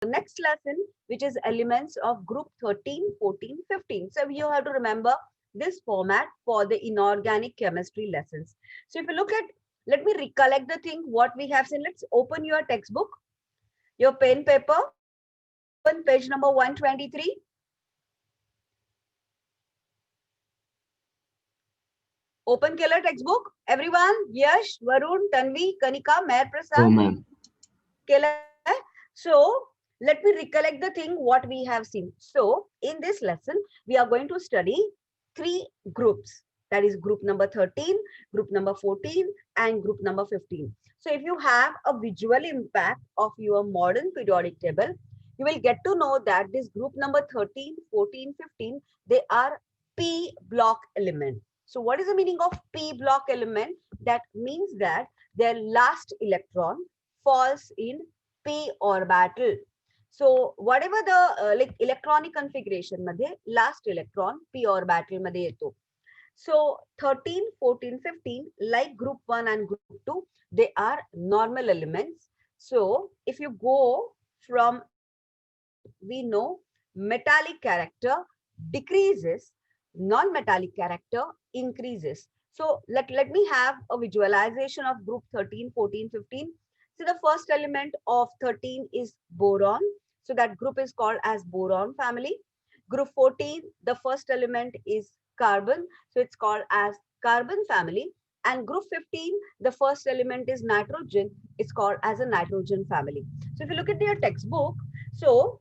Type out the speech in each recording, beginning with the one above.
the next lesson, which is elements of group 13, 14, 15. So you have to remember this format for the inorganic chemistry lessons. So if you look at, let me recollect the thing, what we have seen. Let's open your textbook, your pen paper, open page number 123. Open color textbook. Everyone, Yash, Varun, Tanvi, Kanika, Meher Oh, Prasad. ma'am. Keller hai. So let me recollect the thing what we have seen. So in this lesson, we are going to study three groups. That is group number 13, group number 14, and group number 15. So if you have a visual impact of your modern periodic table, you will get to know that this group number 13, 14, 15, they are p block element. So what is the meaning of p block element? That means that their last electron falls in p orbital. So whatever the like electronic configuration मध्ये last electron p orbital मध्ये येतो. So 13, 14, 15, like group 1 and group 2, they are normal elements. So if you go from element, we know metallic character decreases, non-metallic character increases. So let me have a visualization of group 13, 14, 15. So the first element of 13 is boron. So that group is called as boron family. Group 14, the first element is carbon. So it's called as carbon family. And group 15, the first element is nitrogen. It's called as a nitrogen family. So if you look at your textbook, so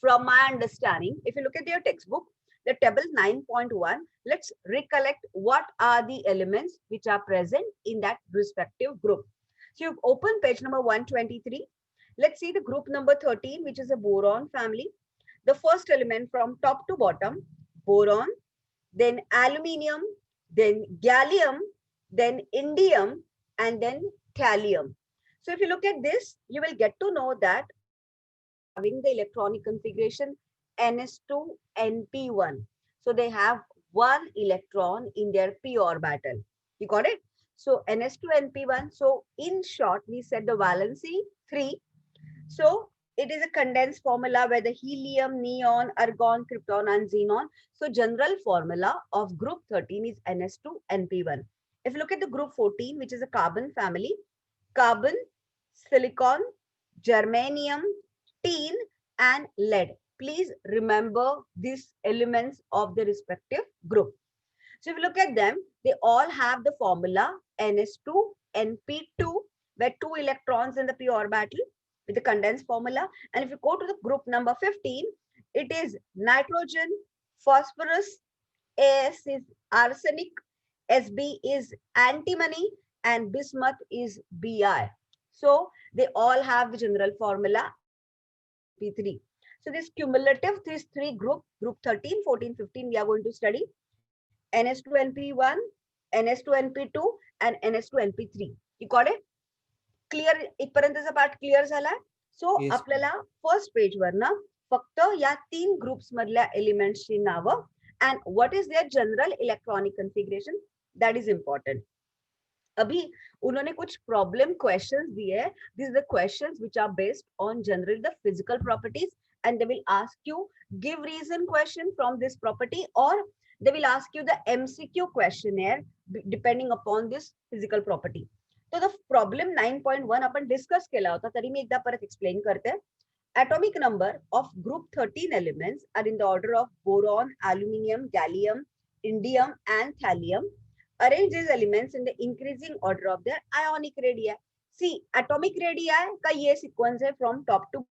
from my understanding, if you look at your textbook, the table 9.1, let's recollect what are the elements which are present in that respective group. So you've opened page number 123. Let's see the group number 13, which is a boron family. The first element from top to bottom, boron, then aluminium, then gallium, then indium, and then thallium. So if you look at this, you will get to know that having the electronic configuration ns2np1. So they have one electron in their p orbital. You got it? So ns2np1. So in short, we said the valency 3. So it is a condensed formula where the helium, neon, argon, krypton, and xenon. So general formula of group 13 is ns2np1. If you look at the group 14, which is a carbon family, carbon, silicon, germanium, tin, and lead. Please remember these elements of the respective group. So if you look at them, they all have the formula ns2, np2, where 2 electrons in the p orbital with the condensed formula. And if you go to the group number 15, it is nitrogen, phosphorus, As is arsenic, Sb is antimony, and bismuth is Bi. So they all have the general formula P3. So this cumulative, these three group 13, 14, 15, we are going to study NS2NP1, NS2NP2 and NS2NP3. You got it? Clear इथपर्यंतचा part clear झाला. So Yes, ma'am. आपल्याला first page वर ना फक्त या 3 groups मधल्या एलिमेंट्सची नावं and what is their general electronic configuration, that is important. अभी उन्होंने कुछ प्रॉब्लम क्वेश्चंस दिए हैं. This the questions which are based on general the physical properties and they will ask you give reason question from this property, or they will ask you the MCQ questionnaire depending upon this physical property. तो the problem 9.1 आपण discuss केला होता, तरी मी एकदा परत explain करते. atomic number of group 13 elements are in the order of boron, aluminium, gallium, indium and thallium. Arrange these elements in the increasing order of their ionic radii. See, atomic radii का ये sequence है from top to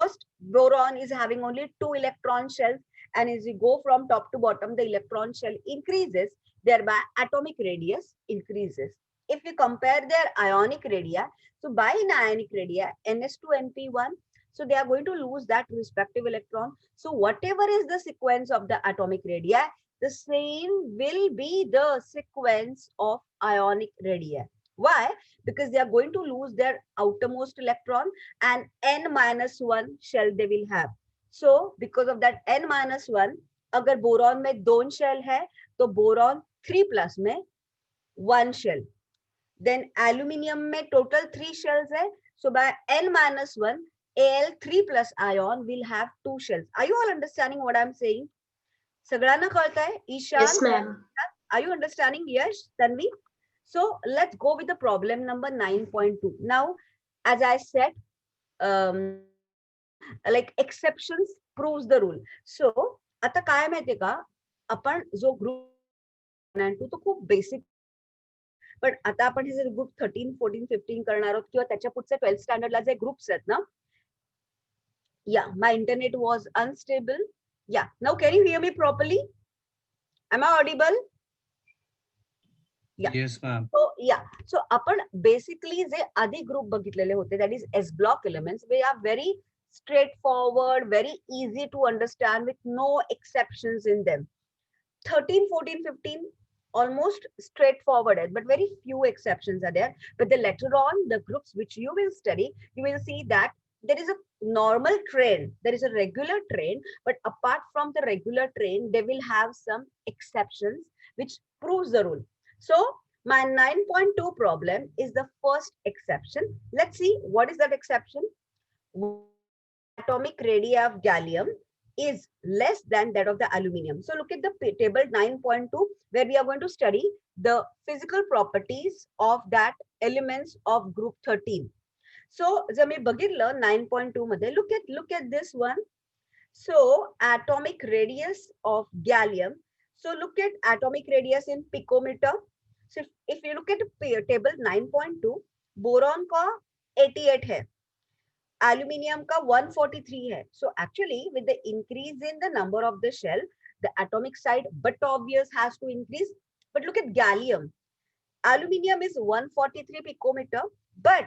first. Boron is having only 2 electron shells, and as you go from top to bottom, the electron shell increases, thereby atomic radius increases. If we compare their ionic radii, so by an ionic radii, ns2np1, so they are going to lose that respective electron. So whatever is the sequence of the atomic radii, the same will be the sequence of ionic radii. Why? Because they are going to lose their outermost electron and n-1 shell they will have. So because of that n-1, अगर boron में 2 shell है तो boron 3+ में 1 shell. Then aluminium में total 3 shells है. So by n-1, Al3 plus ion will have two shells. Are you all understanding what I'm saying? सगळ्यांना कळतंय? Ishan, Yes, ma'am. are you understanding? Yash, Tanvi? So let's go with the problem number 9.2. Now, as I said, like exceptions proves the rule. So आता काय माहितीये का, आपण जो group 9 तो खूप बेसिक, पण आता आपण हे जे ग्रुप 13, 14, 15 करणार आहोत किंवा त्याच्या पुढचे 12th स्टँडर्डला जे ग्रुप्स आहेत ना, yeah, my internet was unstable. Yeah, now can you hear me properly? Am I audible? Yeah. Yes, ma'am. So yeah, so आपण basically जे आधी ग्रुप बघितलेले होते, that is S block elements, they are very straightforward, very easy to understand with no exceptions in them. 13, 14, 15 almost straightforward, but very few exceptions are there. But the later on, the groups which you will study, you will see that there is a normal trend, there is a regular trend, but apart from the regular trend, they will have some exceptions which proves the rule. So my 9.2 problem is the first exception. Let's see what is that exception. Atomic radii of gallium is less than that of the aluminium. So look at the table 9.2 where we are going to study the physical properties of that elements of group 13. So जर मी बघितलं 9.2 मध्ये, look at this one. So atomic radius of gallium. So look at atomic radius in picometer. So if you look at table 9.2, boron का 88 है, aluminium का 143 है. So actually with the increase in the number of the shell, the atomic side but obvious has to increase. But look at gallium. Aluminium is 143 picometer, but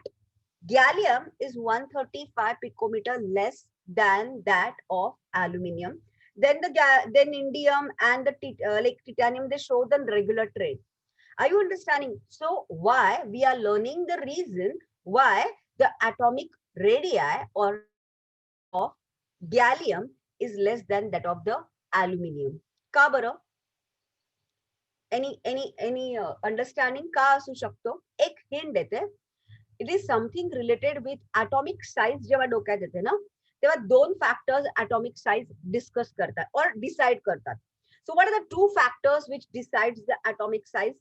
gallium is 135 picometer less than that of aluminium. Then indium and the like titanium, they show the regular trend. Are you understanding? So why we are learning the reason why the atomic radii or of gallium is less than that of the aluminium. का बरं? Any understanding का असू शकतो? एक hint देते. It is something related with atomic size. जेव्हा डोक्यात येते ना, तेव्हा दोन factors atomic size discuss करतात or decide करतात. So what are the two factors which decides the atomic size?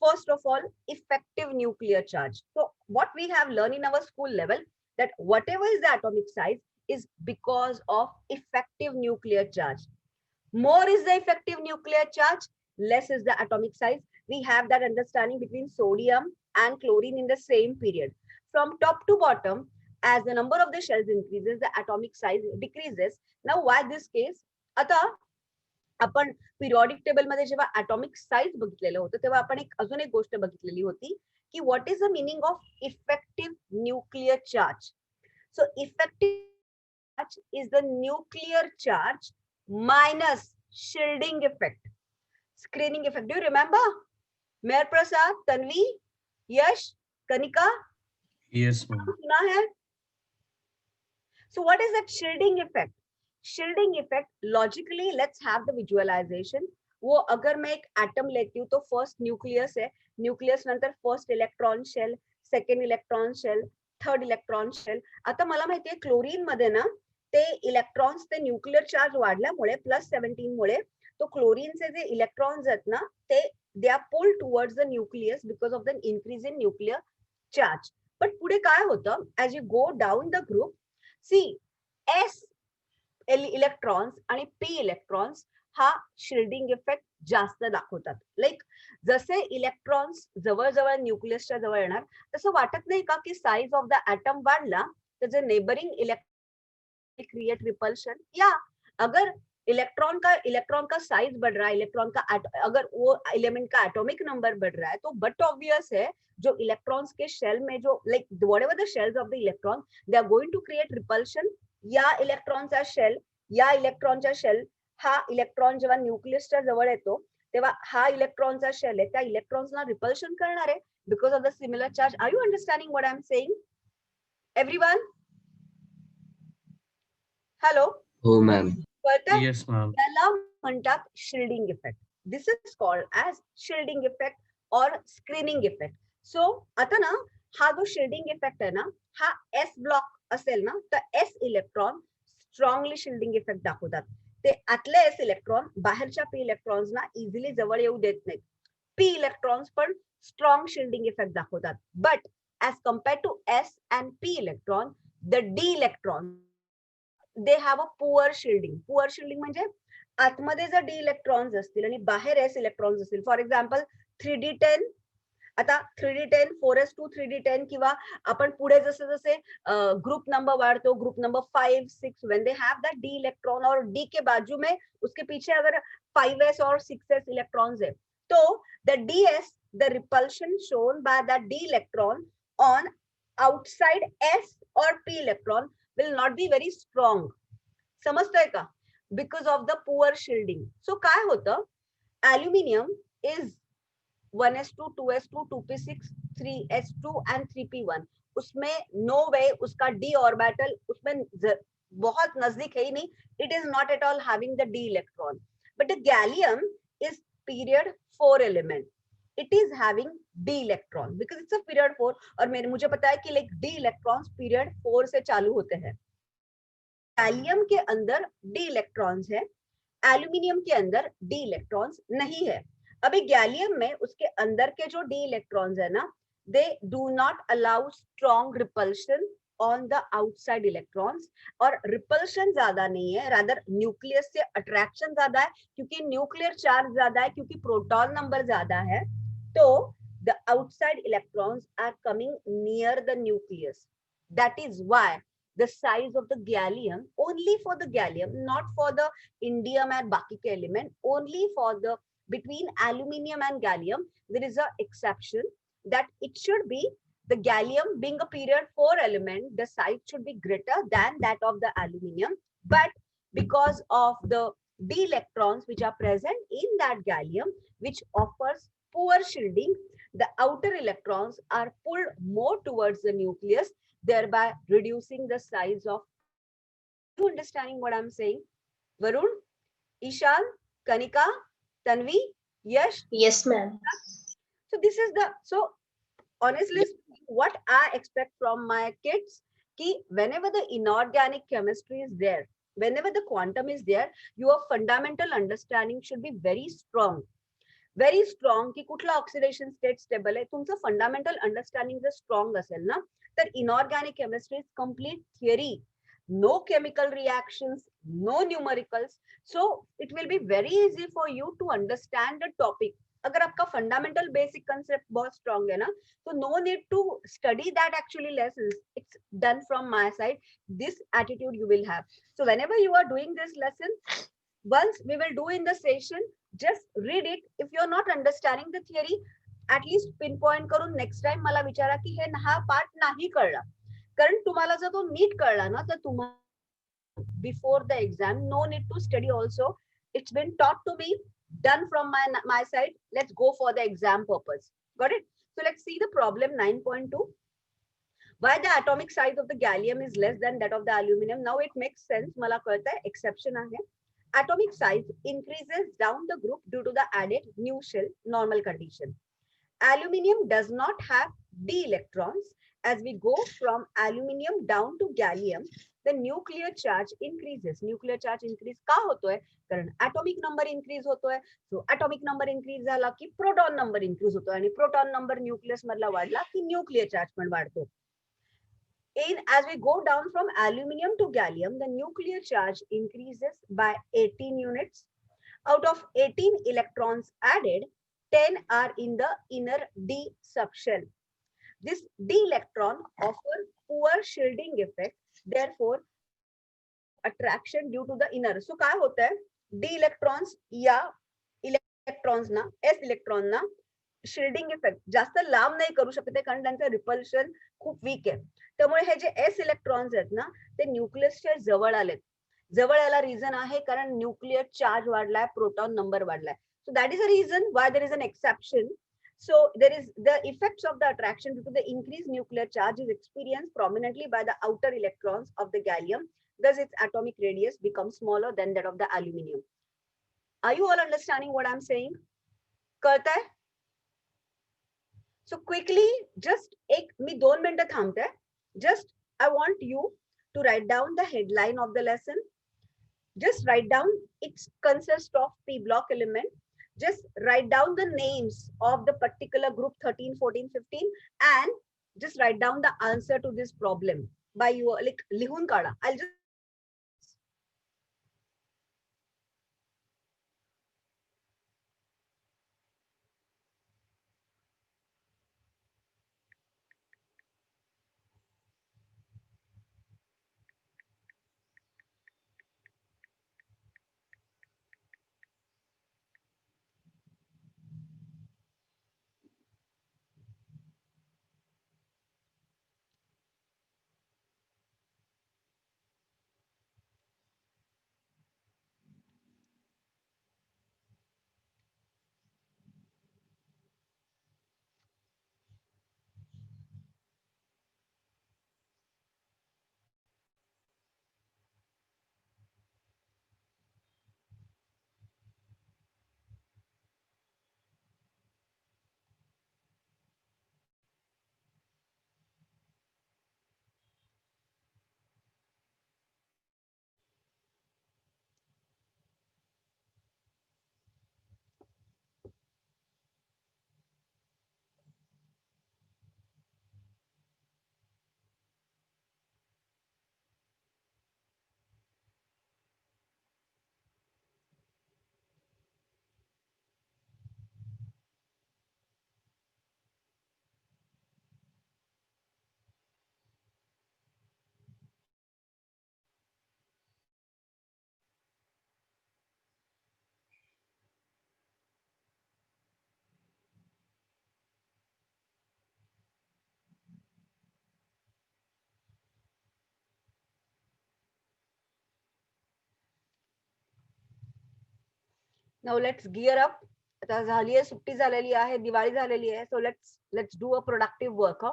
First of all, effective nuclear charge. So what we have learned in our school level, that whatever is the atomic size is because of effective nuclear charge. More is the effective nuclear charge, less is the atomic size. We have that understanding between sodium and chlorine in the same period. From top to bottom, as the number of the shells increases, the atomic size decreases. Now, why this case? आता आपण periodic table मध्ये जेव्हा atomic size बघितलेलं होतं, तेव्हा आपण अजून एक गोष्ट बघितलेली होती की what is the meaning of effective nuclear charge. So effective charge is the nuclear charge minus shielding effect, screening effect. Do you remember? Mer Prasad, Tanvi, Yash, Kanika? Yes, ma'am. सुना है? So what is that shielding effect? Shielding effect, logically let's have the visualization. वो अगर मैं एक atom लेती हूँ तो first nucleus है, न्यूक्लियस नंतर first electron shell, second electron shell, third electron shell. आता मला माहितीये क्लोरीन मध्ये ना ते इलेक्ट्रॉन्स, ते न्यूक्लियर चार्ज वाढल्यामुळे +17 मुळे तो क्लोरीनचे जे इलेक्ट्रॉन्स आहेत ना ते they are pulled towards the nucleus because of the increase in nuclear charge. But पुढे काय होतं, as you go down the group, see s electrons आणि पी इलेक्ट्रॉन्स हा शिल्डिंग इफेक्ट जास्त दाखवतात. लाईक जसे इलेक्ट्रॉन्स जवळ जवळ न्यूक्लियसच्या जवळ येणार तसं वाटत नाही का की साइज ऑफ द एटम वाढला तर जे नेबरिंग इलेक्ट्रॉन क्रिएट रिपल्शन. या अगर इलेक्ट्रॉन का साइज बढ़ रहा है, इलेक्ट्रॉन का अगर वो एलिमेंट का एटॉमिक नंबर बढ़ रहा है तो बट ऑब्वियस है जो इलेक्ट्रॉन्स के शेल में जो like whatever the shells of the electron, they are going to create repulsion. या इलेक्ट्रॉनचा शेल हा इलेक्ट्रॉन जेव्हा न्यूक्लियसच्या जवळ येतो तेव्हा हा इलेक्ट्रॉनचा शेल आहे त्या इलेक्ट्रॉन्सला रिपल्शन करणार आहे because of the similar charge. Are you understanding what I am saying everyone? Hello? हो मॅम. Yes, ma'am. त्याला म्हणतात shielding effect. This is called as shielding effect और स्क्रीनिंग इफेक्ट. सो आता ना हा जो शिल्डिंग इफेक्ट आहे ना हा एस ब्लॉक असेल ना तर S electron strongly shielding effect दाखवतात. ते आतले एस इलेक्ट्रॉन बाहेरच्या पी इलेक्ट्रॉन्सना इझिली जवळ येऊ देत नाहीत. पी इलेक्ट्रॉन्स पण स्ट्रॉंग शिल्डिंग इफेक्ट दाखवतात. But as compared to S and P electron, the D electron, they have a poor shielding. Poor shielding म्हणजे आतमध्ये जर D electrons असतील आणि बाहेर S electrons असतील, फॉर एक्झाम्पल 3D10, आता 3D10, 4s2, 3D10 किंवा आपण पुढे जसे जसे ग्रुप नंबर वाढतो, group number 5, 6, when they have that D electron और D के बाजू में उसके पीछे अगर 5s और 6s इलेक्ट्रॉन्स है, तो the DS, the repulsion shown by that D electron on outside S or P electron will not be very strong. समजतंय का? Because of the poor shielding. So काय होतं? Aluminium is 1s2, 2s2, 2p6, 3s2 and 3p1. उसमें no way उसका d orbital उसमें बहुत नजदीक है ही नहीं. It is not at all having the d electron. But the gallium is period 4 element. It is having d electron because it's a period 4. और मुझे पता है कि like d electrons period 4 से चालू होते हैं. गैलियम के अंदर d electrons है, एल्यूमिनियम के अंदर d electrons नहीं है. अभी गैलियम में उसके अंदर के जो d electrons है ना, they do not allow strong repulsion on the outside electrons. और रिपल्शन ज्यादा नहीं है, रादर न्यूक्लियस से अट्रैक्शन ज्यादा है क्योंकि न्यूक्लियर चार्ज ज्यादा है, क्योंकि प्रोटॉन नंबर ज्यादा है. तो the outside electrons are coming near the nucleus. That is why the size of the gallium, only for the gallium, not for the indium and baki ke element, only for the between aluminium and gallium, there is a exception that it should be the gallium being a period 4 element, the size should be greater than that of the aluminium. But because of the d electrons which are present in that gallium, which offers poor shielding, the outer electrons are pulled more towards the nucleus, thereby reducing the size of. Are you understanding what I'm saying? Varun, Ishan, Kanika, Tanvi, Yash? Yes, ma'am. So this is the, so honestly speaking, what I expect from my kids, ki whenever the inorganic chemistry is there, whenever the quantum is there, your fundamental understanding should be very strong. Very strong की कुठला oxidation state stable आहे, तुमचं fundamental understanding जर strong असेल ना, तर inorganic chemistry is complete theory, no chemical reactions, no numericals. So it will be very easy for you to understand the topic. अगर आपका फंडामेंटल बेसिक कंसेप्ट बहुत strong है ना, तो no need to study that actually lessons. It's done from my side. This attitude you will have. So whenever you are doing this lesson, once we will do in the session, just read it. If you're not understanding the theory, at least pinpoint करून next time मला विचारा की हे हा part नाही कळला. कारण तुम्हाला जर तो नीट कळला ना, तर तुम्हाला before the exam no need to study also. It's been taught to me, done from my side. Let's go for the exam purpose. Got it? So let's see the problem 9.2. Why the atomic size of the gallium is less than that of the aluminum? Now it makes sense. मला कळतंय exception आहे. Atomic size increases down the group due to the added new shell normal condition. Aluminium does not have d electrons. As we go from aluminium down to gallium, the nuclear charge increases. Nuclear charge increase का होतोय? कारण atomic number increase होतोय. So atomic number increase झाला की proton number increase होतोय, आणि proton number nucleus मधला वाढला की nuclear charge पण वाढतो. As we go down from aluminium to gallium, the nuclear charge increases by 18 units. Out of 18 electrons added, 10 are in the inner d subshell. This d electron offers poor shielding effect, therefore attraction due to the inner. So काय होता है? d electrons या electrons ना, s electron ना shielding effect जास्त लांब नाही करू शकत आहे, कारण त्यांचं रिपल्शन खूप वीक आहे. त्यामुळे हे जे एस इलेक्ट्रॉन्स आहेत ना, ते न्यूक्लियसच्या जवळ आलेत. जवळ याला रिझन आहे कारण न्यूक्लियर चार्ज वाढलाय, प्रोटॉन नंबर वाढलाय. So that is a reason why there is an exception. So there is the effects of the attraction due to the increased nuclear charge is experienced prominently by the outer electrons of the gallium. Thus its atomic radius becomes smaller than that of the aluminium. Are you all understanding what I'm saying? कळतंय? So quickly, just एक मी 2 मिनिटं थांबते. Just I want you to write down the headline of the lesson. Just write down, it consists of P block element. Just write down the names of the particular group 13, 14, 15, and just write down the answer to this problem by your like lihun kada. I'll just now let's gear up. आता झाली आहे, सुट्टी झालेली आहे, दिवाळी झालेली आहे. So let's do a productive work.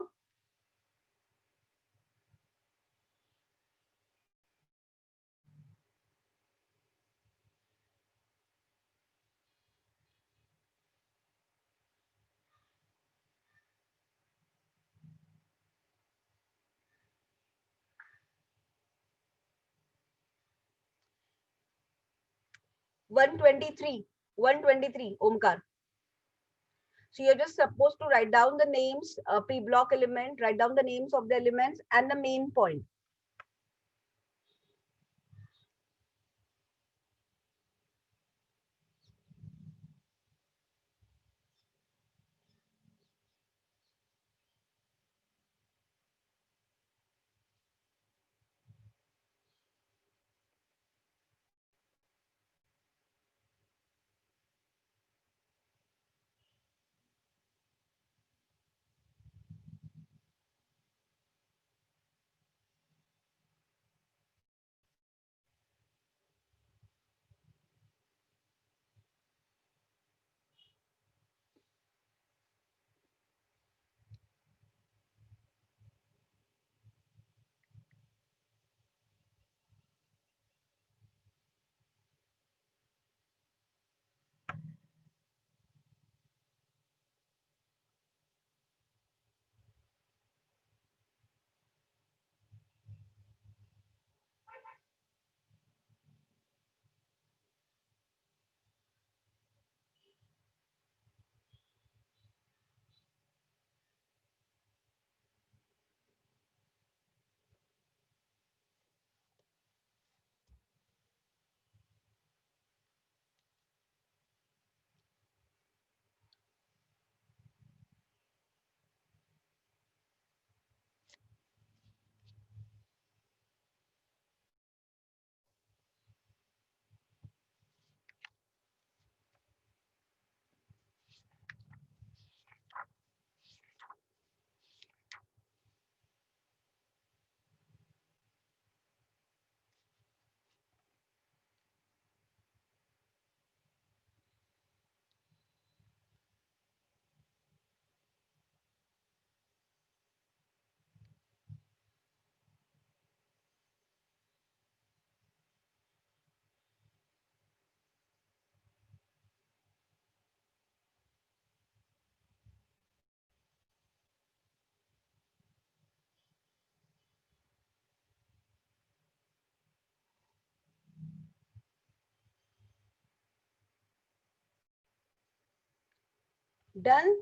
123 Omkar. So you're just supposed to write down the names, P block element, write down the names of the elements and the main point. Done.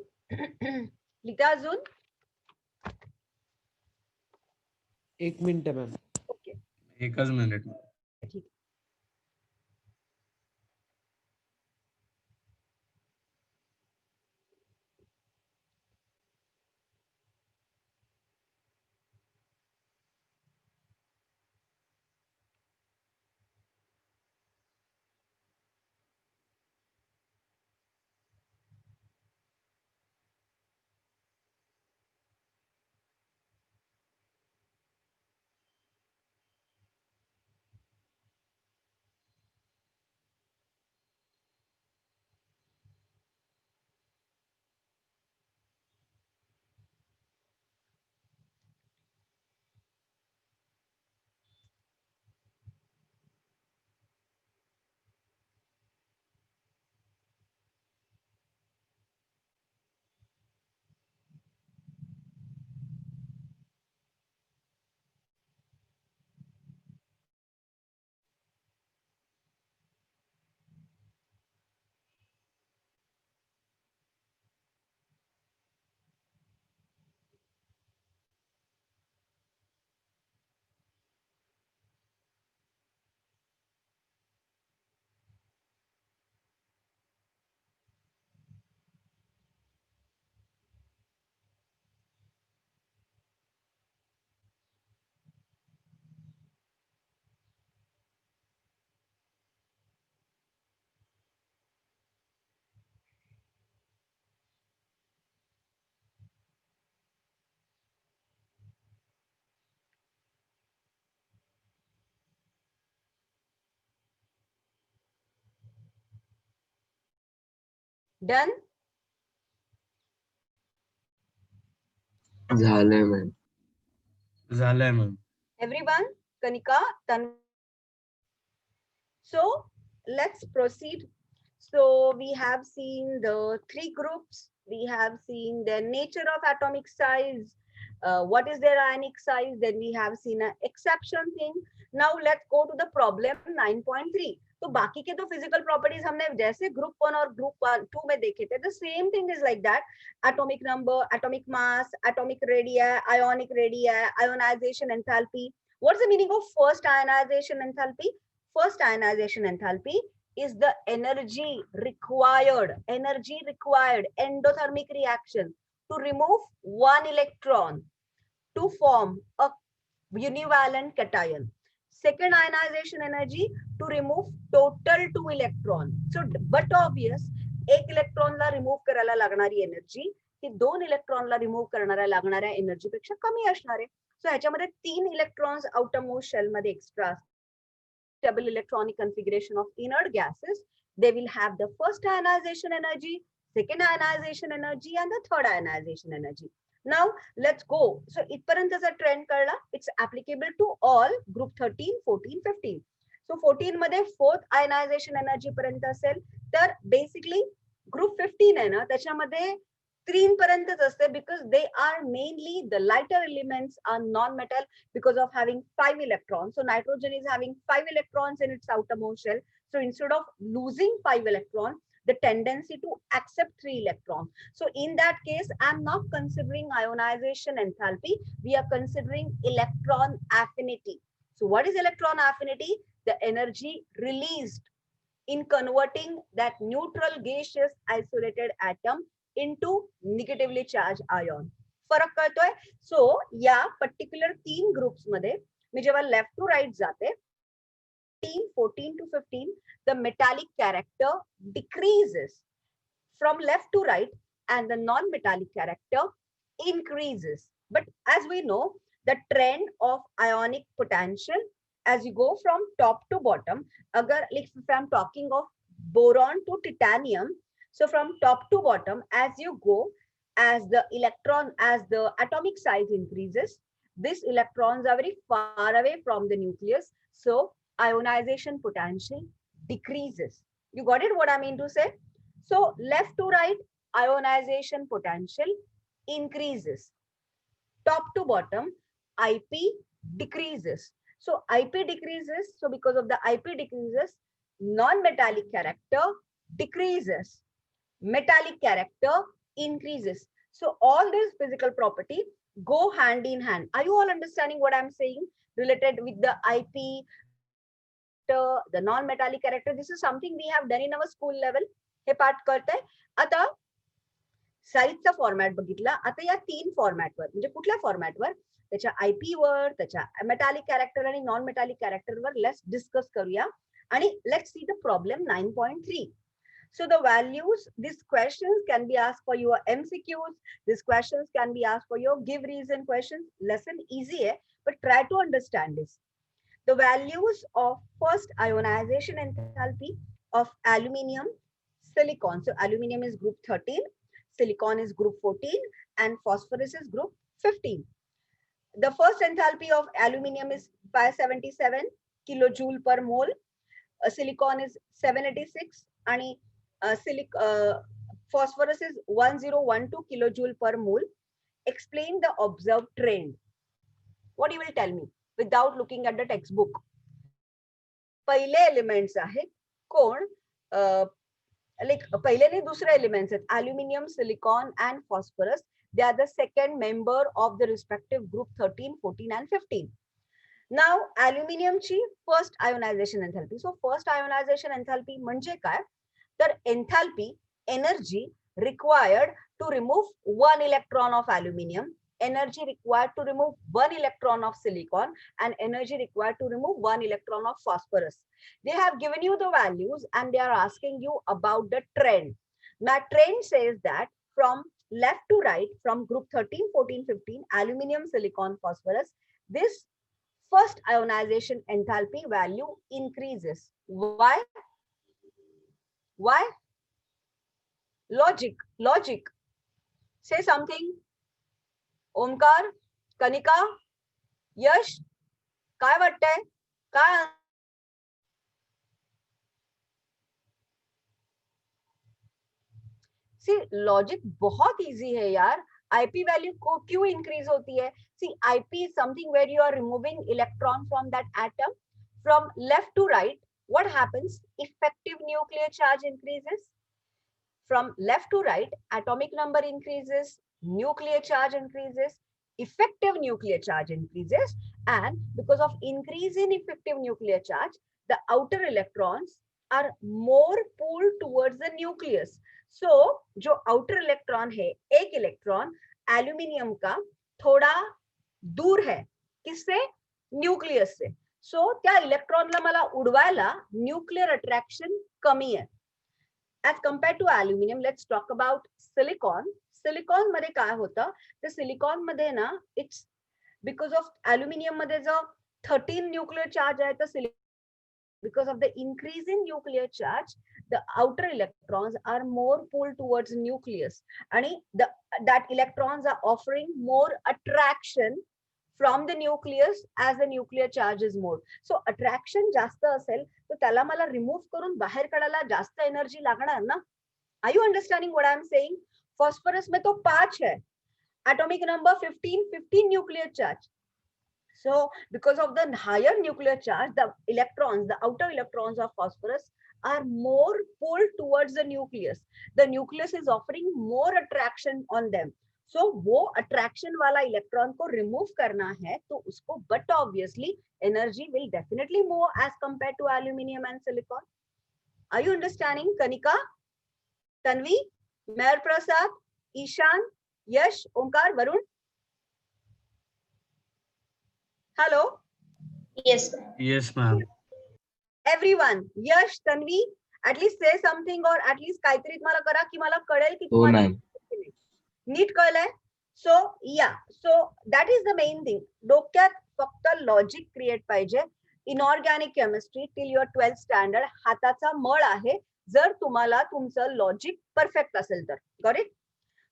लिखा अजून? 1 minute ma'am. Okay, एकच minute. ठीक. Done. झालंय ma'am. झालंय ma'am. Everyone, Kanika, Tan. So let's proceed. So we have seen the three groups. We have seen the nature of atomic size. What is their ionic size? Then we have seen an exception thing. Now let's go to the problem 9.3. तो बाकी के तो physical properties हमने जैसे group 1 और group 2 में देखे थे, the same thing is like that. Atomic number, atomic mass, atomic radii, ionic radii, ionization enthalpy. What's the meaning of first ionization enthalpy? First ionization enthalpy is the energy required endothermic reaction to remove one electron to form a univalent cation. Second ionization energy to remove total 2 electron. So but obvious, एक इलेक्ट्रॉनला remove करायला लागणारी energy ही 2 इलेक्ट्रॉनला remove करणाऱ्या लागणाऱ्या energy पेक्षा कमी असणार आहे. सो ह्याच्यामध्ये 3 इलेक्ट्रॉन्स आउटरमोस्ट शेल मध्ये extra stable electronic configuration of inert gases. They will have the first ionization energy, second ionization energy, and the third ionization energy. Now let's go. So इथपर्यंतचा trend कळला. It's applicable to all group 13, 14, 15. So 14 मध्ये fourth ionization energy पर्यंत असेल तर basically group 15 आहे ना, त्याच्यामध्ये 3 पर्यंतच असते because they are mainly the lighter elements are non-metal because of having 5 electrons. So nitrogen is having 5 electrons in its outermost shell. So instead of losing 5 electrons, the tendency to accept 3 electrons. So in that case, I'm not considering ionization enthalpy. We are considering electron affinity. So what is electron affinity? The energy released in converting that neutral gaseous isolated atom into negatively charged ion. फरक कळतोय? सो या particular 3 groups मध्ये मी जेव्हा left to right जाते 14 to 15, the metallic character decreases from left to right and the non-metallic character increases. But as we know, the trend of ionic potential as you go from top to bottom, agar like if I'm talking of boron to titanium, so from top to bottom, as you go, as the atomic size increases, these electrons are very far away from the nucleus. So ionization potential decreases. You got it? What I mean to say? So left to right, ionization potential increases. Top to bottom, IP decreases. So IP decreases. So because of the IP decreases, non-metallic character decreases. Metallic character increases. So all these physical property go hand in hand. Are you all understanding what I'm saying related with the IP, the non-metallic character? This is something we have done in our school level. हे पाठ करते आता साईजचा format बघितला. आता या 3 फॉर्मॅटवर म्हणजे कुठल्या फॉर्मॅटवर त्याच्या आयपी वर त्याच्या मेटालिक कॅरेक्टर आणि non metallic character were let's discuss करूया आणि let's see the problem 9.3. So the values, these questions can be asked for your MCQs. These questions can be asked for your give reason questions. Lesson easy hai, but try to understand this. The values of first ionization enthalpy of aluminium, silicon. So aluminium is group 13, silicon is group 14, and phosphorus is group 15. The first enthalpy of aluminium is 577 kilojoule per mole. Silicon is 786 and phosphorus is 1012 kilojoule per mole. Explain the observed trend. What you will tell me without looking at the textbook? पहिले elements आहेत कोण like पहिले नाही दुसरे elements आहेत aluminium silicon and phosphorus. They are the second member of the respective group 13, 14 and 15. Now अल्युमिनियमची first ionisation enthalpy. So first ionisation enthalpy म्हणजे काय तर enthalpy energy required to remove 1 electron of aluminium, energy required to remove 1 electron of silicon, and energy required to remove 1 electron of phosphorus. They have given you the values and they are asking you about the trend. Now trend says that from left to right, from group 13, 14, 15, aluminium, silicon, phosphorus, this first ionization enthalpy value increases. Why? Why? Logic. Say something. Omkar, Kanika, Yash, काय वाटतंय? काय सी logic बहुत easy है यार. IP value को क्यों increase होती है? See IP is something where you are removing electron from that atom from left to right. What happens? Effective nuclear charge increases. From left to right, atomic number increases, nuclear charge increases, effective nuclear charge increases, and because of increase in effective nuclear charge, the outer electrons are more pulled towards the nucleus. So, जो outer electron है, एक electron aluminium का थोड़ा दूर है, किससे? Nucleus से. So, त्या electron ला मला उडवायला nuclear attraction कमी है. As compared to aluminium, let's talk about silicon. Silicon मध्ये काय होतं? तर silicon मध्ये ना, it's because of aluminium मध्ये जो 13 nuclear charge आहे तर because of the increase in nuclear charge, the outer electrons are more pulled towards nucleus, and that electrons are offering more attraction from the nucleus as the nuclear charge is more. So attraction जास्त असेल तर त्याला मला remove करून बाहेर काढायला जास्त energy लागणार ना. Are you understanding what I am saying? Phosphorus में तो 5 है, atomic number 15 nuclear charge. So because of the higher nuclear charge, the electrons, the outer electrons of phosphorus are more pulled towards the nucleus. The nucleus is offering more attraction on them. So वो attraction वाला electron को remove करना है तो उसको, but obviously energy will definitely more as compared to aluminium and silicon. Are you understanding? Kanika, Tanvi, Meher Prasad, Ishan, Yash, Omkar, Varun. Hello. Yes. Yes, ma'am. Everyone, Yash, Tanvi, at least say something or at least काहीतरी तुम्हाला करा की मला कळेल की तुम्हाला NEET कळलंय. सो या, सो that is the main thing. डोक्यात फक्त लॉजिक क्रिएट पाहिजे. Inorganic chemistry till your 12th standard हाताचा मळ आहे जर तुम्हाला तुमचं लॉजिक परफेक्ट असेल तर. Got it?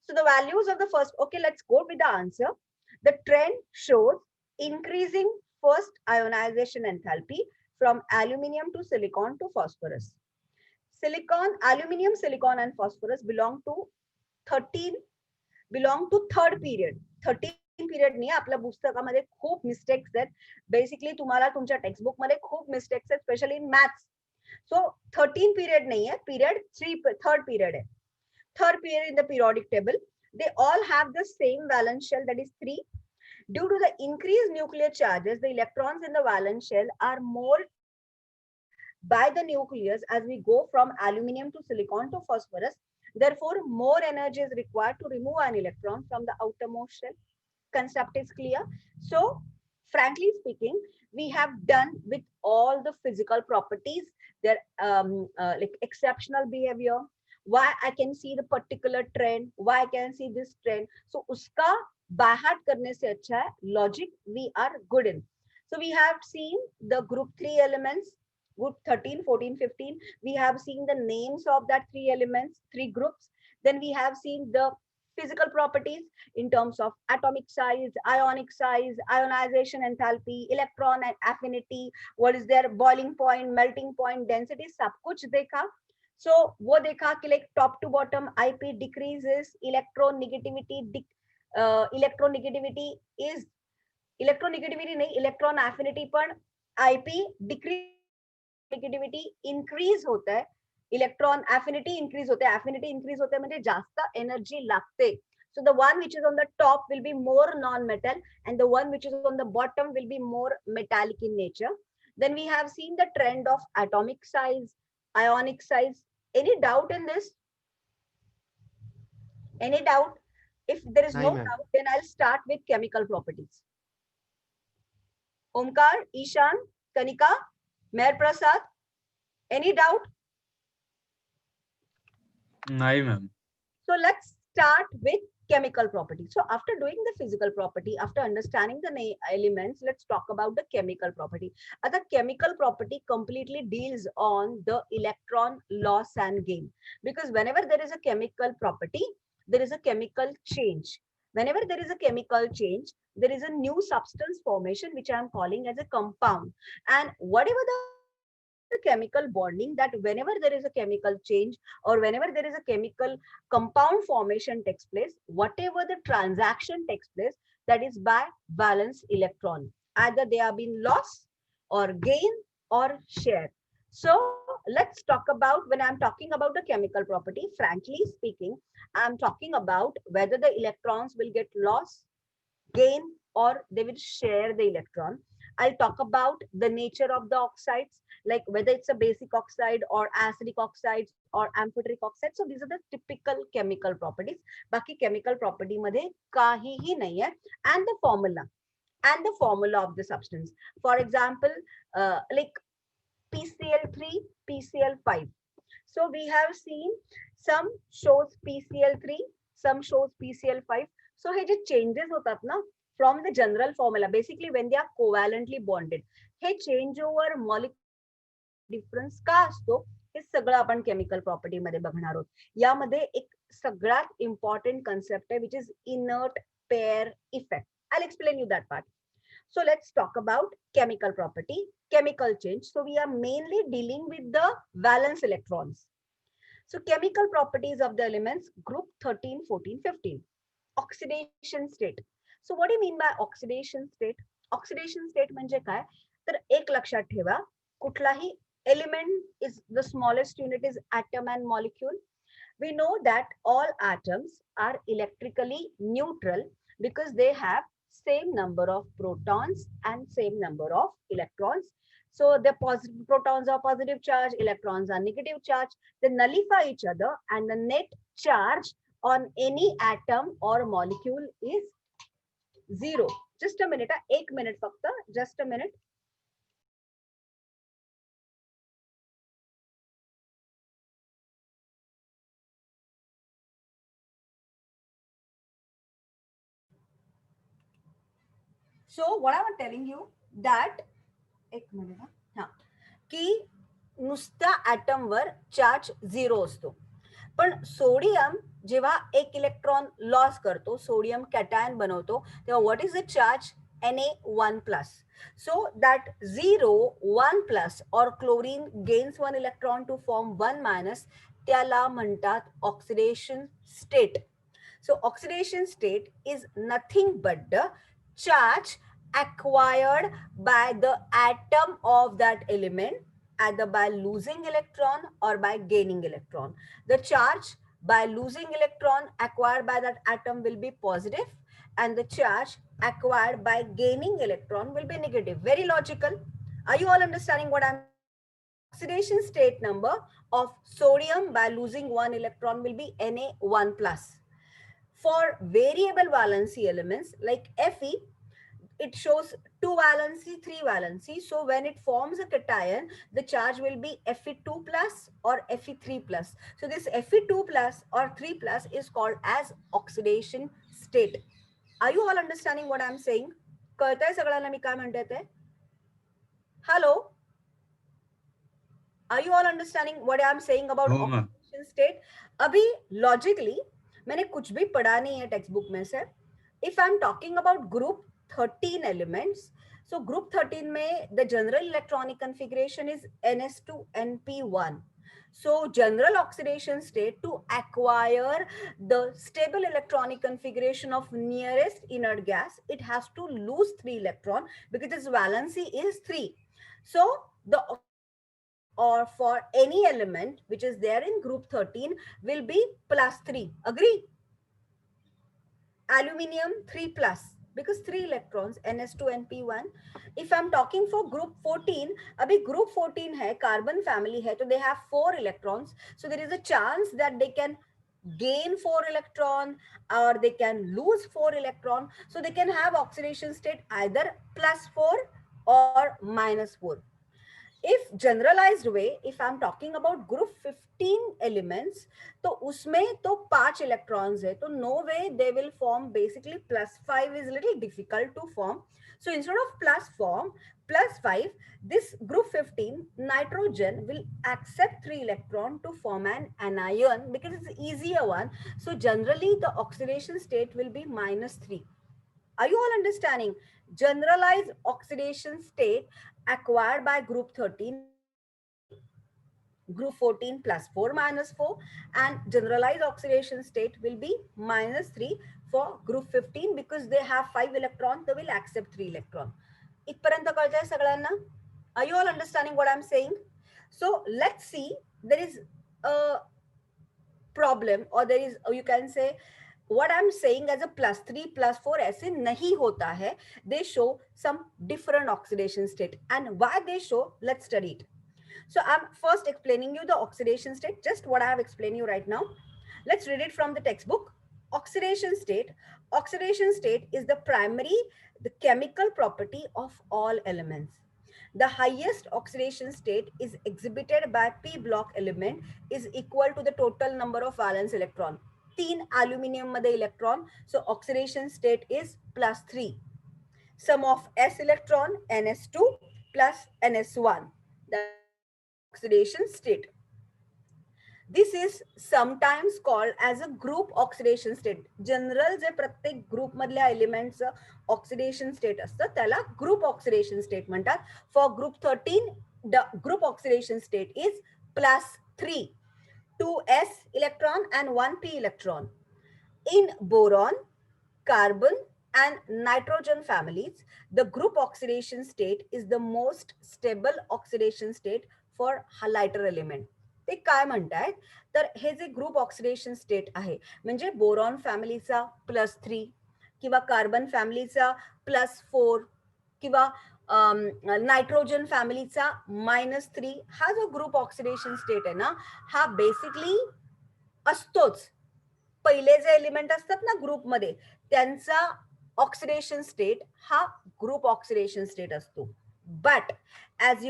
So the values of the first. Okay, let's go with the answer. The trend shows increasing first ionization enthalpy from aluminium to silicon to phosphorus. Silicon, aluminium, silicon and phosphorus belong to third period. 13 period नाही. आपल्या पुस्तकामध्ये खूप mistakes आहेत. Basically तुम्हाला तुमच्या textbook मध्ये खूप mistakes आहेत, specially in maths. So 13 period नाही आहे, पिरियड 3 थर्ड पिरियड आहे. third pair in the periodic table. They all have the same valence shell, that is 3. Due to the increased nuclear charges, the electrons in the valence shell are more by the nucleus as we go from aluminum to silicon to phosphorus. Therefore, more energy is required to remove an electron from the outermost shell. Concept is clear. So, frankly speaking, we have done with all the physical properties, their like exceptional behavior, why I can see the particular trend, why I can see this trend. So, uska bahat karne se acha hai logic we are good in. So, we have seen the group 3 elements, group 13, 14, 15. We have seen the names of that 3 elements, 3 groups. Then we have seen the physical properties in terms of atomic size, ionic size, ionization enthalpy, electron and affinity, what is their boiling point, melting point, density, सब कुछ देखा. So वो देखा कि like top to bottom IP decreases, electronegativity is electronegativity नहीं, electron affinity पण IP decrease, negativity increase होता है, इलेक्ट्रॉन affinity increase होता है. Affinity increase होता है म्हणजे जास्त energy लागते. So the one which is on the top will be more non-metal and the one which is on the bottom will be more metallic in nature. Then we have seen the trend of atomic size, ionic size. Any doubt in this? Any doubt? If there is no doubt, then I'll start with chemical properties. Omkar, Ishan, Kanika, Meher Prasad, any doubt? No, ma'am. So let's start with chemical property. So after doing the physical property, after understanding the elements, let's talk about the chemical property. The chemical property completely deals on the electron loss and gain. Because whenever there is a chemical property, there is a chemical change. Whenever there is a chemical change, there is a new substance formation, which I am calling as a compound. And whatever the chemical bonding, that whenever there is a chemical change or whenever there is a chemical compound formation takes place, whatever the transaction takes place, that is by valence electron. Either they are being lost or gain or share. So let's talk about, when I'm talking about the chemical property, frankly speaking, I'm talking about whether the electrons will get lost, gain, or they will share the electron. I'll talk about the nature of the oxides, like whether it's a basic oxide or acidic oxides or amphoteric oxide. So these are the typical chemical properties. Baki chemical property madhe kahihi nahi hai. And the formula of the substance. For example, like PCl3, PCl5. So we have seen some shows PCl3, some shows PCl5. So hey J changes होतात ना from the general formula, basically when they are covalently bonded, hey change over molecule difference का असतो हे सगळं आपण chemical property मध्ये बघणार आहोत. यामध्ये एक सगळ्यात इम्पॉर्टंट कन्सेप्ट आहे which is inert pair effect. I'll explain you that part. So let's talk about chemical property, chemical change. So we are mainly dealing with the valence electrons. So chemical properties of the elements group 13, 14, 15. Oxidation state. So what do you mean by oxidation state? Oxidation state म्हणजे काय? तर एक लक्षात ठेवा, कुठलाही element is the smallest unit is atom and molecule. We know that all atoms are electrically neutral because they have same number of protons and same number of electrons. So the positive protons are positive charge, electrons are negative charge. They nullify each other and the net charge on any atom or molecule is 0. Just a minute, 1 minute fakta, just a minute. So what I was telling you that 1 minute हा की नुसत्या atom वर charge 0 असतो, पण sodium जेव्हा एक electron loss करतो, sodium cation बनवतो, तेव्हा what is the charge Na1+. So that 0, 1+ or chlorine gains 1 electron to form 1-, त्याला म्हणतात oxidation state. So oxidation state is nothing but the charge acquired by the atom of that element, either by losing electron or by gaining electron. The charge by losing electron acquired by that atom will be positive, and the charge acquired by gaining electron will be negative. Very logical. Are you all understanding what I'm saying? Oxidation state number of sodium by losing one electron will be Na1 plus. For variable valency elements like Fe, it shows 2 valency, 3 valency. So when it forms a cation, the charge will be Fe2 plus or Fe3 plus. So this Fe2 plus or 3 plus is called as oxidation state. Are you all understanding what I'm saying? कळतंय सगळ्यांना मी काय म्हणते ते? Hello? Are you all understanding what I'm saying about हो ma'am. oxidation state? अभी logically मैंने कुछ भी पढ़ा नहीं है टेक्स्ट बुक में से. If I'm talking about group 13 elements, so group 13 में the general electronic configuration is Ns2np1. So general oxidation state, to acquire the stable electronic configuration of nearest inert gas, it has to lose 3 electron because its valency is 3. So the or for any element which is there in group 13 will be plus 3. Agree? Aluminium 3 plus because 3 electrons Ns2 np1. If I'm talking for group 14, abhi group 14 hai, carbon family hai, so they have 4 electrons. So there is a chance that they can gain 4 electron or they can lose 4 electron. So they can have oxidation state either plus 4 or minus 4. If generalized way, if I'm talking about group 15 elements, तो उसमें तो 5 electrons है, तो no way they will form. Basically plus 5 is little difficult to form. So instead of plus 5, this group 15 nitrogen will accept 3 electron to form an anion because it's easier one. So generally the oxidation state will be minus 3. Are you all understanding? Generalized oxidation state acquired by group 13, group 14 plus 4 minus 4, and generalized oxidation state will be minus 3 for group 15 because they have 5 electron, they will accept 3 electron. इथपर्यंत कळतंय सगळ्यांना? Are you all understanding what I'm saying? So let's see, there is a problem, or there is, or you can say, what I'm saying as a plus 3 plus 4 ऐसे नहीं होता है. They show some different oxidation state, and why they show, let's study it. So I'm first explaining you the oxidation state, just what I have explained you right now. Let's read it from the textbook. Oxidation state. Oxidation state is the primary, the chemical property of all elements. The highest oxidation state is exhibited by p block element is equal to the total number of valence electron. 3 aluminium मध्ये electron, so oxidation state is plus 3. Sum of s electron ns2 plus ns1, that oxidation state. This is sometimes called as a group oxidation state. General जे प्रत्येक group मधल्या elements oxidation state असतं त्याला group oxidation state म्हणतात. For group 13 the group oxidation state is plus 3, 2s electron and 1p electron. In boron, carbon and nitrogen families, the group oxidation state is the most stable oxidation state for lighter element. ते काय म्हणतायत तर हे जे group oxidation state आहे म्हणजे boron फॅमिलीचा plus 3 किंवा carbon फॅमिलीचा plus 4 किंवा नायट्रोजन फॅमिलीचा मायनस 3, हा जो ग्रुप ऑक्सिडेशन स्टेट आहे ना, हा बेसिकली असतोच. पहिले जे एलिमेंट असतात ना ग्रुप मध्ये त्यांचा ऑक्सिडेशन स्टेट हा ग्रुप ऑक्सिडेशन स्टेट असतो. But as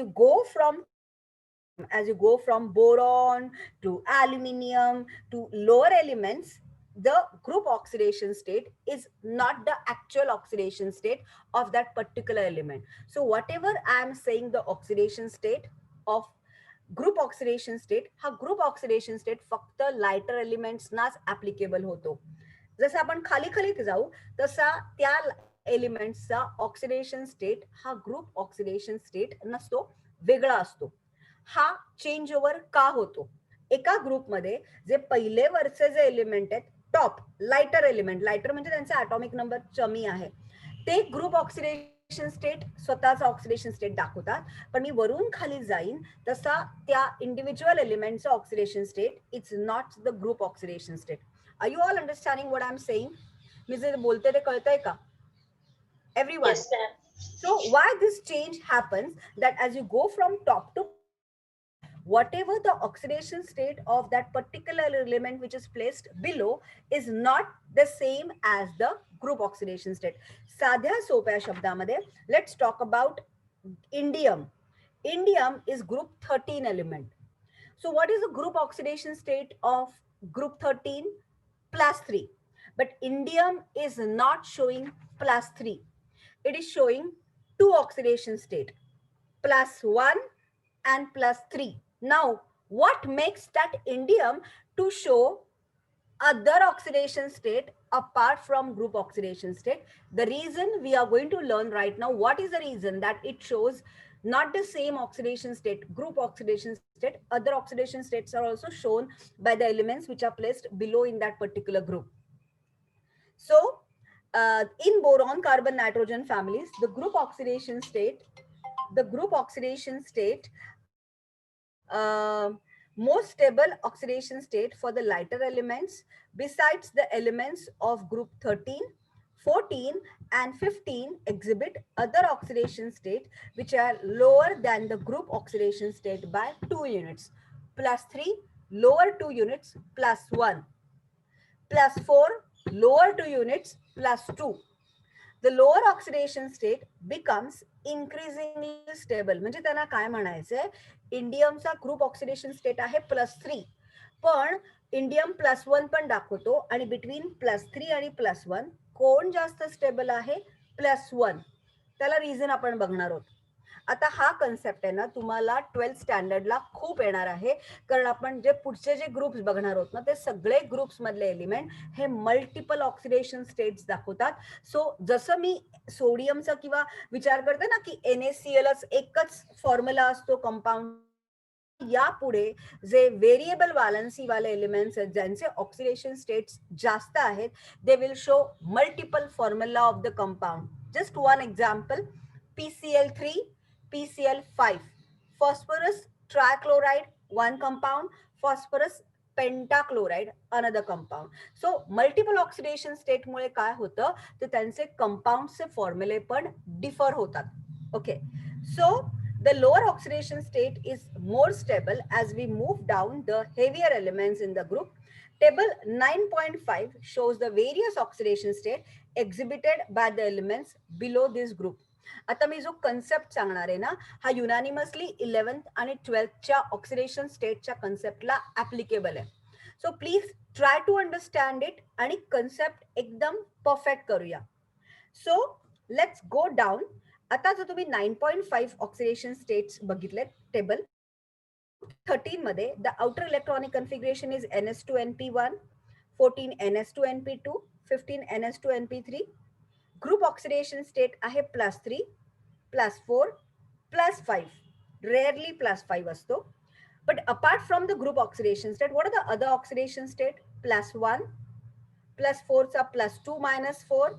you go from boron to aluminium to lower elements, the group oxidation state is not the actual oxidation state of that particular element. So whatever I am saying, the oxidation state of group oxidation state, हा group oxidation state फक्त lighter elements नाच applicable होतो. जसं आपण खाली खाली जाऊ तसा त्या एलिमेंट्सचा ऑक्सिडेशन स्टेट हा ग्रुप ऑक्सिडेशन स्टेट नसतो, वेगळा असतो. हा चेंज ओव्हर का होतो? एका ग्रुपमध्ये जे पहिले वरचे जे एलिमेंट आहेत टॉप लाइटर एलिमेंट, लाइटर म्हणजे त्यांचा ॲटॉमिक नंबर कमी आहे, ते ग्रुप ऑक्सिडेशन स्टेट स्वतःचा ऑक्सिडेशन स्टेट दाखवतात, पण मी वरून खाली जाईन तसा त्या इंडिव्हिज्युअल एलिमेंटचा oxidation state it's not the group oxidation state. Are you all understanding what I am saying? मी जे बोलते ते कळतंय का everyone? Yes, ma'am. So why this change happens, that as you go from top to whatever the oxidation state of that particular element which is placed below is not the same as the group oxidation state. साध्या सोप्या शब्दामध्ये let's talk about indium. Indium is group 13 element. So what is the group oxidation state of group 13? +3. But indium is not showing +3. It is showing two oxidation state, +1 and +3. Now, what makes that indium to show other oxidation state apart from group oxidation state? The reason we are going to learn right now, what is the reason that it shows not the same oxidation state, group oxidation state, other oxidation states are also shown by the elements which are placed below in that particular group. So, in boron, carbon, nitrogen families, the group oxidation state, most stable oxidation state for the lighter elements besides the elements of group 13, 14 and 15 exhibit other oxidation state which are lower than the group oxidation state by 2 units. +3 lower 2 units, +1, +4 lower 2 units, +2. The lower oxidation state becomes increasingly stable. म्हणजे त्यांना काय म्हणायचंय, इंडियमचा group oxidation state आहे +3, पण indium +1 पण दाखवतो आणि between +3 आणि +1 कोण जास्त स्टेबल आहे? +1. त्याला रिझन आपण बघणार आहोत. आता हा कन्सेप्ट आहे ना तुम्हाला 12th स्टँडर्डला खूप येणार आहे, कारण आपण जे पुढचे जे ग्रुप्स बघणार आहोत ना ते सगळे ग्रुप्स मधले एलिमेंट हे मल्टिपल ऑक्सिडेशन स्टेट्स दाखवतात. सो जसं मी सोडियमचा किंवा विचार करते ना की NaClच एकच फॉर्म्युला असतो कंपाऊंड, यापुढे जे व्हेरिएबल व्हॅलन्सी वाले एलिमेंट्स आहेत ज्यांचे ऑक्सिडेशन स्टेट्स जास्त आहेत, they will show multiple formula of the compound. Just one example, PCl3, PCl5, phosphorus trichloride, one compound, phosphorus pentachloride, another compound. So multiple oxidation state मुळे काय होतं तर त्यांचे कंपाऊंडचे फॉर्म्युले पण डिफर होतात. Okay, so the lower oxidation state is more stable as we move down the heavier elements in the group. Table 9.5 shows the various oxidation state exhibited by the elements below this group. आता मी जो concept सांगणार आहे ना हा युनानिमसली 11th आणि 12thच्या oxidation स्टेटच्या कन्सेप्टला applicable आहे. So please try to understand it आणि कन्सेप्ट एकदम परफेक्ट करूया. So let's go down. आता जर तुम्ही 9.5 ऑक्सिडेशन स्टेट्स बघितले टेबल 13 मध्ये, the outer electronic configuration is NS2NP1, 14 NS2NP2, 15 NS2NP3. Group oxidation state आहे +3, +4, +5. रेअरली +5 असतो. But apart from the group oxidation state, what are the other oxidation state? +1, +4चा +2 -4,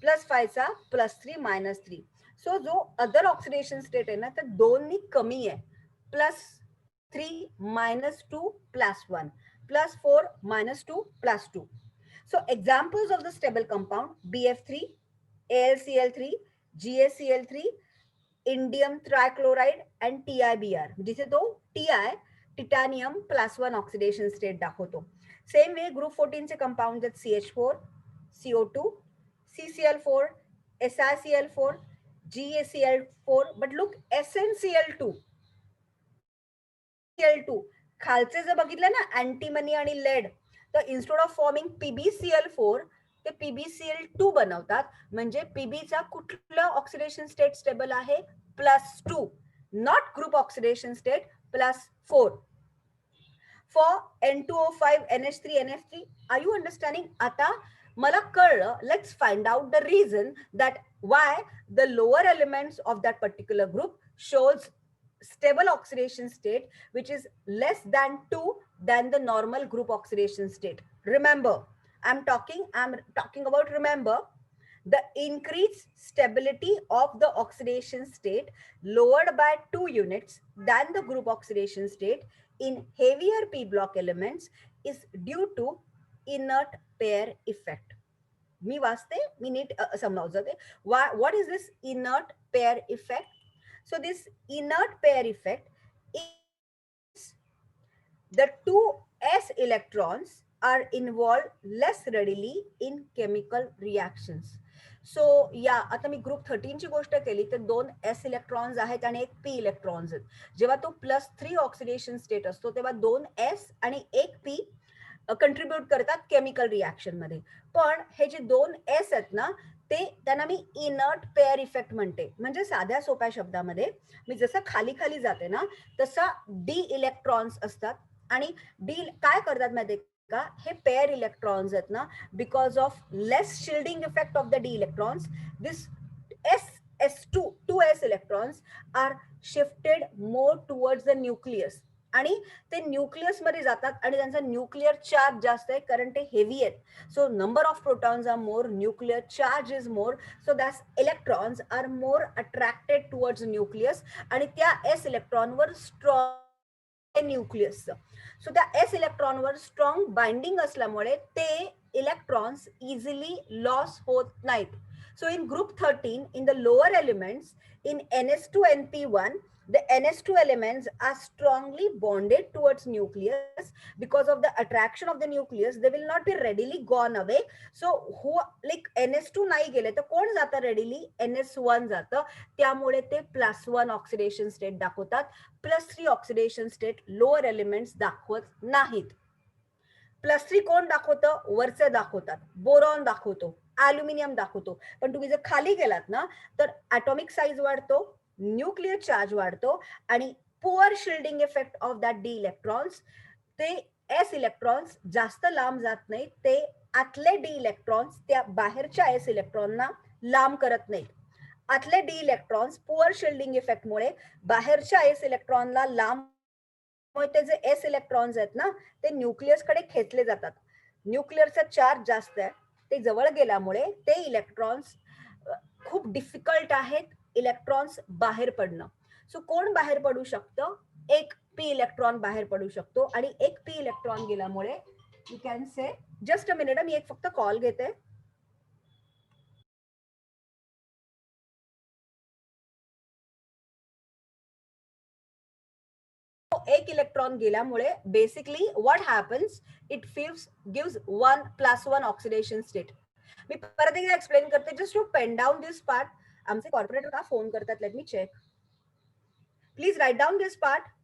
+5चा +3 -3. So जो अदर ऑक्सिडेशन स्टेट आहे ना तर दोन्ही कमी आहे. +3 -2 +1, +4 -2 +2. So examples of the stable compound: BF3, AlCl3, GaCl3, indium trichloride and TiBr. जिथे तो Ti titanium +1 oxidation state दाखवतो. Same way group 14 चे compounds आहेत CH4, CO2, CCl4, SiCl4, GaCl4. But look, SnCl2 खालचे जर बघितलं ना अँटीमनी आणि लेड, तर इन्स्टेड ऑफ फॉर्मिंग PbCl4 ते PbCl2 बनवतात. म्हणजे पीबीचा कुठला ऑक्सिडेशन स्टेट स्टेबल आहे? +2, not group oxidation state +4. For N2O5, NH3, NF3. Are you understanding? आता मला कळलं. Let's find out the reason that why the lower elements of that particular group shows stable oxidation state which is less than 2 than the normal group oxidation state. Remember, I'm talking about, remember, the increased stability of the oxidation state lowered by 2 units than the group oxidation state in heavier p block elements is due to inert pair effect. मी वाचते, मी NEET समजावते. What is this inert pair effect? So this inert pair effect is the two s electrons are involved less readily in chemical reactions. सो या आता मी group 13 ची गोष्ट केली तर 2 S electrons आहेत आणि 1 P electrons आहेत. जेव्हा तो +3 ऑक्सिडेशन स्टेट असतो तेव्हा 2 एस आणि 1 पी कंट्रीब्यूट करतात केमिकल रिॲक्शन मध्ये. पण हे जे 2 एस आहेत ना ते त्यांना मी इनर्ट पेअर इफेक्ट म्हणते. म्हणजे साध्या सोप्या शब्दामध्ये मी जसं खाली खाली जाते ना तसा डी इलेक्ट्रॉन्स असतात आणि डी काय करतात माहिती का, हे पेअर इलेक्ट्रॉन्स आहेत ना, because of less shielding effect of the D electrons, this S2 electrons are shifted more towards the nucleus आणि ते न्यूक्लियस मध्ये जातात आणि त्यांचा न्यूक्लिअर चार्ज जास्त आहे कारण ते हेवी आहेत. So number of protons are more, nuclear charge is more, so that electrons are more attracted towards nucleus आणि त्या एस इलेक्ट्रॉनवर स्ट्रॉंग न्यूक्लियसचं. सो त्या एस इलेक्ट्रॉनवर स्ट्रॉंग बाइंडिंग असल्यामुळे ते इलेक्ट्रॉन्स इझिली लॉस होत नाहीत. So in group 13, in the lower elements, in NS2NP1, the NS2 elements are strongly bonded towards nucleus. Because of the attraction of the nucleus, they will not be readily gone away. So who like NS2 नाही गेले तर कोण जातं readily? NS1 जातं. त्यामुळे ते +1 oxidation state दाखवतात. +3 oxidation state lower elements दाखवत नाहीत. +3 कोण दाखवतं? वरचे दाखवतात. बोरॉन दाखवतो, ॲल्युमिनियम दाखवतो. पण तुम्ही जर खाली गेलात ना तर ॲटॉमिक साईज वाढतो, न्यूक्लिअर चार्ज वाढतो आणि poor shielding effect of that D electrons, ते एस इलेक्ट्रॉन्स जास्त लांब जात नाहीत. ते आतले डी इलेक्ट्रॉन्स त्या बाहेरच्या एस इलेक्ट्रॉनना लांब करत नाहीत. आतले डी इलेक्ट्रॉन्स पुअर शिल्डिंग इफेक्टमुळे बाहेरच्या एस इलेक्ट्रॉनला लांब, ते जे एस इलेक्ट्रॉन्स आहेत ना ते न्यूक्लियस कडे खेचले जातात. न्यूक्लियरचा चार्ज जास्त आहे, ते जवळ गेल्यामुळे ते इलेक्ट्रॉन्स खूप डिफिकल्ट आहेत इलेक्ट्रॉन्स बाहेर पडणं. सो कोण बाहेर पडू शकतं? एक पी इलेक्ट्रॉन बाहेर पडू शकतो आणि एक पी इलेक्ट्रॉन गेल्यामुळे you can say, just a minute, मी एक फक्त कॉल घेते. एक इलेक्ट्रॉन गेल्यामुळे basically what happens, it gives 1 +1 oxidation state. मी परत एकदा एक्सप्लेन करते just to pen down this part. आमचे कॉर्पोरेटर का फोन करतात? Let me check. Please write down this part.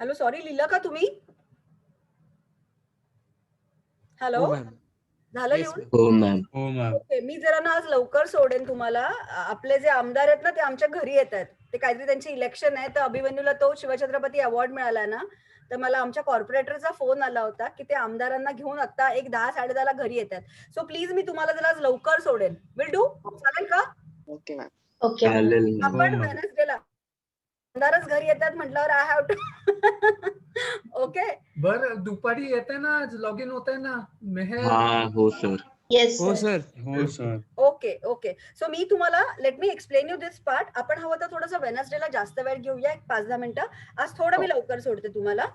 Hello sorry लिहिलं का तुम्ही? हॅलो हो मॅम. झालं Yes, लिहून? ma'am. हो मॅम. हो मॅम. ओके, मी जरा ना आज लवकर सोडेन तुम्हाला. आपले जे आमदार आहेत ना ते आमच्या घरी येत आहेत. ते काहीतरी त्यांची इलेक्शन आहे, तर अभिमन्यूला तो शिवछत्रपती अवॉर्ड मिळाला ना, तर मला आमच्या कॉर्पोरेटरचा फोन आला होता की ते आमदारांना घेऊन आता एक 10-10:30 घरी येतात. सो प्लीज मी तुम्हाला जरा आज लवकर सोडेन. Will do? चालेल का? Okay ma'am. Okay ma'am. चालेल मॅम. आपण हो मॅम. वेनसडेला आमदारच घरी येतात म्हटल्यावर आय हॅव टू. ओके. बरं दुपारी येते ना लॉग इन होत आहे ना मेहर. हा हो सर. येस हो सर. सर. हो सर. Okay okay. सो मी तुम्हाला let me explain you this part. आपण हवं तर थोडंसं वेनसडेला जास्त वेळ घेऊया, एक 5-10 मिनिटं. आज थोडं मी लवकर सोडते तुम्हाला.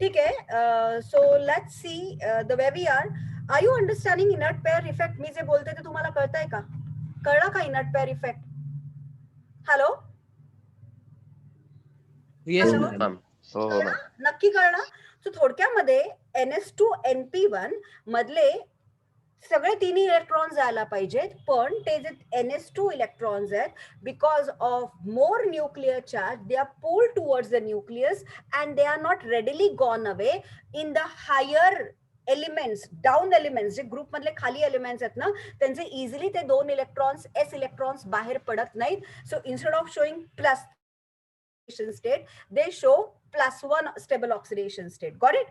ठीक आहे. So let's see the way we are. Are you understanding inert pair effect? मी जे बोलते ते तुम्हाला कळतंय का? कळला का inert pair effect? Hello Yes, Hello? ma'am. Ma'am. हो हो मॅम. नक्की कळणार. सो थोडक्यामध्ये NS2 NP1 मधले सगळे तिन्ही इलेक्ट्रॉन जायला पाहिजेत, पण ते जे NS2 इलेक्ट्रॉन्स आहेत, because of more nuclear charge they are pulled towards the nucleus and they are not readily gone away in the higher elements, down elements, जे ग्रुप मधले खाली एलिमेंट्स आहेत ना, त्यांचे इझिली ते 2 इलेक्ट्रॉन्स S इलेक्ट्रॉन्स बाहेर पडत नाहीत. So instead of showing plus state, they show +1 stable oxidation state. Got it?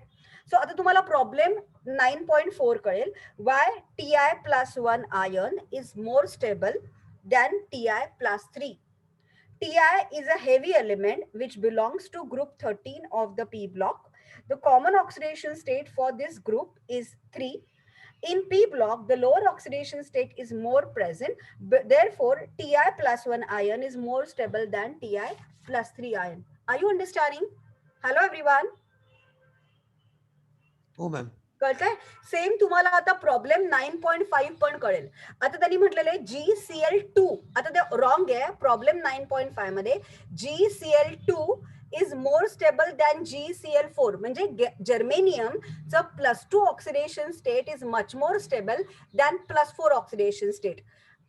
So आता तुम्हाला प्रॉब्लेम 9.4 कळेल. Why Ti+1 ion is more stable than Ti+3. Ti is a heavy element which belongs to group 13 of the P block. The common oxidation state for this group is 3. In P block, the lower oxidation state is more present. Therefore, Ti+1 ion is more stable than Ti+3 ion. Are you understanding? Hello everyone. हो ma'am. कळतंय? Same तुम्हाला आता problem 9.5 पण कळेल. आता त्यांनी म्हटलेलं आहे GCl2. आता ते रॉंग आहे. प्रॉब्लेम 9.5 मध्ये GCl2 is more stable than GCl4. म्हणजे जर्मेनियमचं +2 oxidation state is much more stable than +4 oxidation state.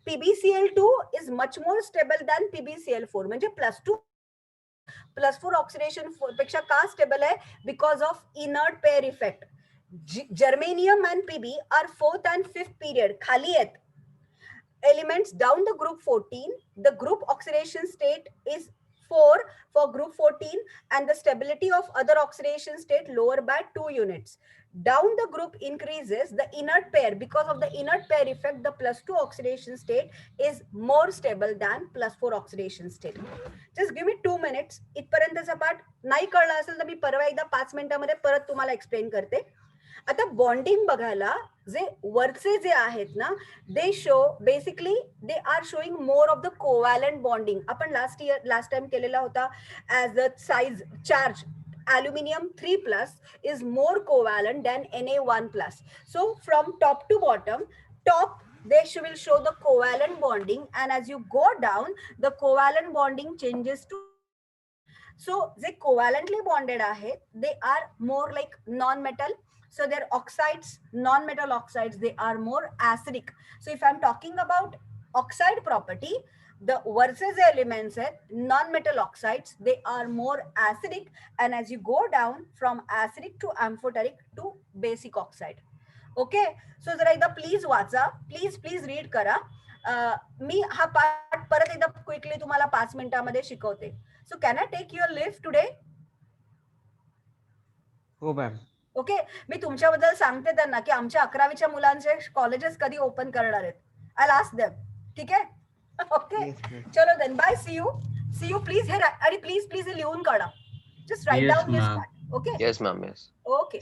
PbCl2 is much more stable than PbCl4. म्हणजे +4 ऑक्सिडेशन पेक्षा का स्टेबल आहे? Because of inert pair effect. Germanium and Pb are 4th and 5th period. खाली आहेत. Elements down the group 14, the group oxidation state is 4 for group 14 and the stability of other oxidation state lower by 2 units. Down the group increases the inert pair. Because of the inert pair effect, the +2 oxidation state is more stable than +4 oxidation state. Just give me 2 minutes. इथपर्यंतचा part नाही कळला असेल तर मी परवा एकदा 5 मिनिटांमध्ये परत तुम्हाला explain करते. आता बॉन्डिंग बघायला जे वरचे जे आहेत ना, they show basically they are showing more of the covalent bonding. आपण लास्ट टाइम केलेला होता as the size charge. Aluminium 3+ is more covalent than Na1+. So from top to bottom, top they will show the covalent bonding, and as you go down, the covalent bonding changes to. So they covalently bonded आहेत, they are more like non-metal. So their oxides, non-metal oxides, they are more acidic. So if I'm talking about oxide property, the versus elements are non-metal oxides, they are more acidic, and as you go down from acidic to amphoteric to basic oxide. Okay, so जरा एकदा please वाचा, please read करा. मी हा part परत एकदा quickly तुम्हाला 5 मिनिटांमध्ये शिकवते. So can I take your leave today? हो मॅम. ओके, मी तुमच्याबद्दल सांगते त्यांना की आमच्या 11वीच्या मुलांचे कॉलेजेस कधी ओपन करणार आहेत. I ask them. ठीक आहे? Okay, Yes, ma'am. चलो then bye. See you please. हे आणि प्लीज हे लिहून काढा. Just write Yes, down this ma'am. Part. Okay yes ma'am. Yes. Okay.